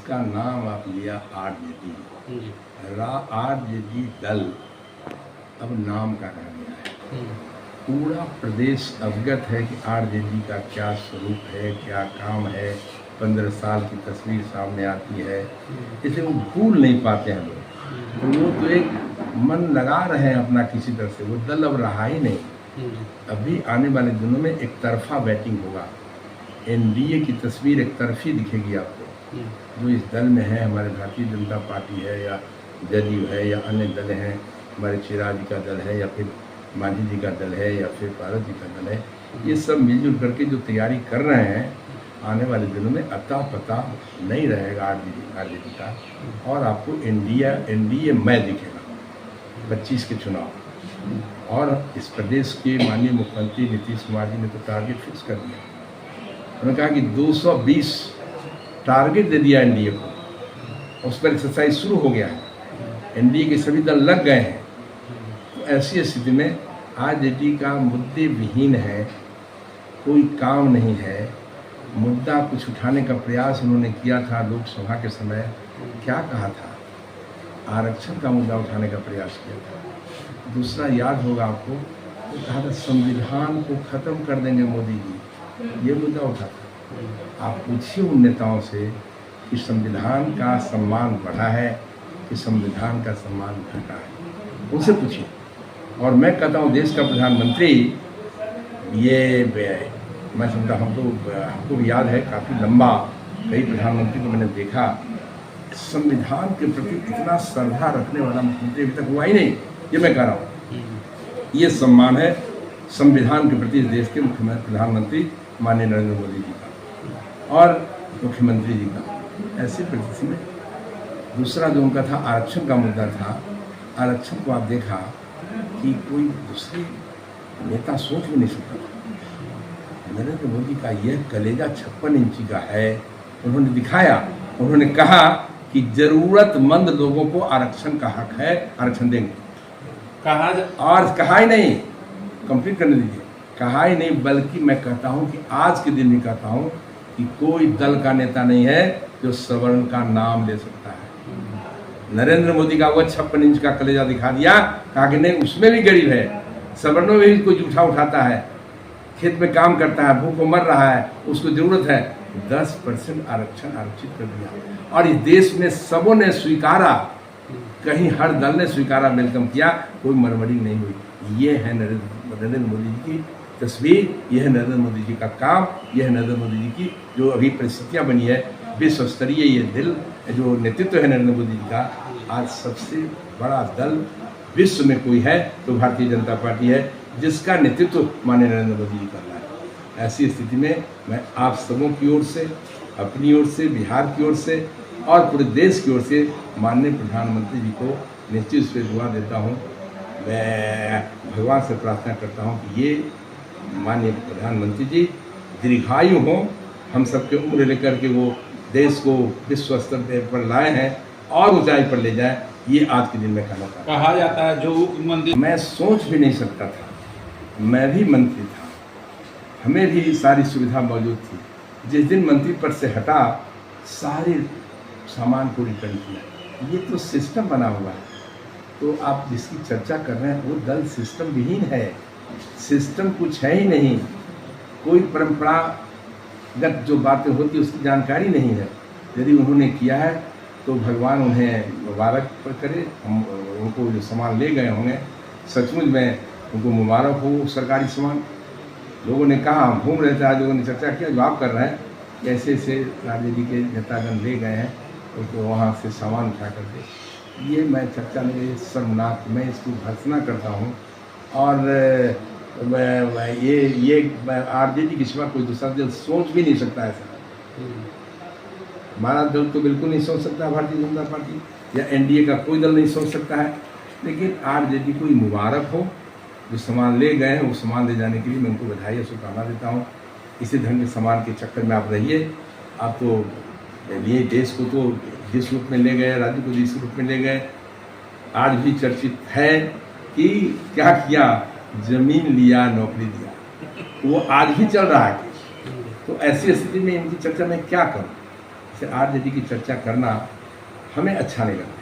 इसका नाम आप लिया आरजेडी। आरजेडी दल अब नाम का रह गया है। पूरा प्रदेश अवगत है कि आरजेडी का क्या स्वरूप है, क्या काम है। 15 साल की तस्वीर सामने आती है, इसे वो भूल नहीं पाते हैं लोग। तो वो तो एक मन लगा रहे हैं अपना किसी तरह से, वो दल अब रहा ही नहीं। अभी आने वाले दिनों में एक तरफा बैटिंग होगा। एनडीए की तस्वीर एक तरफी दिखेगी आपको। जो इस दल में है, हमारे भारतीय जनता पार्टी है या जदयू है या अन्य दल हैं, हमारे चिराग जी का दल है या फिर मांझी जी का दल है या फिर पारस जी का दल है, ये सब मिलजुल करके जो तैयारी कर रहे हैं, आने वाले दिनों में अता पता नहीं रहेगा आरजेडी का। और आपको एनडीए में दिखेगा 25 के चुनाव। और इस प्रदेश के माननीय मुख्यमंत्री नीतीश कुमार जी ने तो टारगेट फिक्स कर दिया। उन्होंने कहा कि 220 टारगेट दे दिया एनडीए को, उस पर एक्सरसाइज शुरू हो गया है। एनडीए के सभी दल लग गए हैं। तो ऐसी स्थिति में आरजेडी का मुद्दे विहीन है, कोई काम नहीं है। मुद्दा कुछ उठाने का प्रयास उन्होंने किया था लोकसभा के समय। क्या कहा था? आरक्षण का मुद्दा उठाने का प्रयास किया था। दूसरा याद होगा आपको, तो कहा था संविधान को खत्म कर देंगे मोदी जी, ये मुद्दा उठा था। आप पूछिए उन नेताओं से कि संविधान का सम्मान बढ़ा है कि संविधान का सम्मान घटा है, उनसे पूछिए। और मैं कहता हूँ देश का प्रधानमंत्री, ये मैं समझता हूँ, तो हमको याद है काफ़ी लंबा, कई प्रधानमंत्री को मैंने देखा, संविधान के प्रति इतना श्रद्धा रखने वाला मुख्यमंत्री अभी तक हुआ ही नहीं। ये मैं कह रहा हूँ, ये सम्मान है संविधान के प्रति इस देश के प्रधानमंत्री माननीय नरेंद्र मोदी जी का और मुख्यमंत्री जी का। ऐसी परिस्थिति में दूसरा जो उनका था आरक्षण का मुद्दा था, आरक्षण को आप देखा कि कोई दूसरे नेता सोच भी नहीं सकता था। नरेंद्र मोदी का यह कलेजा 56 इंची का है। उन्होंने दिखाया, उन्होंने कहा कि जरूरतमंद लोगों को आरक्षण का हक है, आरक्षण देंगे। और कहा ही नहीं, कंप्लीट करने दीजिए, कहा ही नहीं, बल्कि मैं कहता हूं कि आज के दिन भी कहता हूं कि कोई दल का नेता नहीं है जो सवर्ण का नाम ले सकता है। नरेंद्र मोदी का वो 56 इंच का कलेजा दिखा दिया, कहा कि नहीं उसमें भी गरीब है, सवर्णों में भी कोई जूठा उठाता है, खेत में काम करता है, भूखों मर रहा है, उसको जरूरत है। 10% आरक्षण आरक्षित कर दिया और इस देश में सबों ने स्वीकारा, कहीं हर दल ने स्वीकारा, वेलकम किया, कोई मरमरी नहीं हुई। ये है नरेंद्र मोदी जी की तस्वीर, यह है नरेंद्र मोदी जी का काम, यह है नरेंद्र मोदी जी की जो अभी परिस्थितियाँ बनी है। विश्व स्तरीय ये दिल जो नेतृत्व है नरेंद्र मोदी जी का, आज सबसे बड़ा दल विश्व में कोई है तो भारतीय जनता पार्टी है, जिसका नेतृत्व माननीय नरेंद्र मोदी जी कर रहा है। ऐसी स्थिति में मैं आप सबों की ओर से, अपनी ओर से, बिहार की ओर से और पूरे देश की ओर से माननीय प्रधानमंत्री जी को निश्चित रूप से दुआ देता हूँ। मैं भगवान से प्रार्थना करता हूँ कि ये माननीय प्रधानमंत्री जी दीर्घायु हों, हम सबके उम्र लेकर के वो देश को विश्व स्तर पर लाए हैं और ऊंचाई पर ले जाए। ये आज के दिन में कहना चाहता हूँ। कहा जाता है जो मंदिर मैं सोच भी नहीं सकता था, मैं भी मंत्री था, हमें भी सारी सुविधा मौजूद थी। जिस दिन मंत्री पद से हटा, सारे सामान को रिटर्न किया। ये तो सिस्टम बना हुआ है। तो आप जिसकी चर्चा कर रहे हैं वो दल सिस्टम विहीन है, सिस्टम कुछ है ही नहीं। कोई परंपरागत जो बातें होती है उसकी जानकारी नहीं है। यदि उन्होंने किया है तो भगवान उन्हें मुबारक करे। हम उनको जो सामान ले गए होंगे, सचमुच में उनको मुबारक हो। सरकारी सामान लोगों ने कहा, हम घूम रहे थे, आज लोगों ने चर्चा किया जो आप कर रहे हैं, कैसे से राजनीति के नेतागण ले गए हैं उनको वहाँ से सामान उठा करके। ये मैं चर्चा नहीं, शर्मनाक, मैं इसको भर्त्सना करता हूँ। और ये आरजेडी के सिवा कोई दूसरा दल सोच भी नहीं सकता ऐसा। हमारा दल तो बिल्कुल नहीं सोच सकता, भारतीय जनता पार्टी या एनडीए का कोई दल नहीं सोच सकता है। लेकिन आरजेडी को मुबारक हो, जो सामान ले गए हैं वो सामान ले जाने के लिए मैं उनको बधाई और शुभकामना देता हूँ। इसी ढंग के सामान के चक्कर में आप रहिए। आप तो ये देश को तो जिस रूप में ले गए, राज्य को जिस रूप में ले गए, आज भी चर्चित है कि क्या किया, जमीन लिया, नौकरी दिया, वो आज भी चल रहा है। तो ऐसी स्थिति में इनकी चर्चा मैं क्या करूँ? से आरजेडी की चर्चा करना हमें अच्छा नहीं लगता।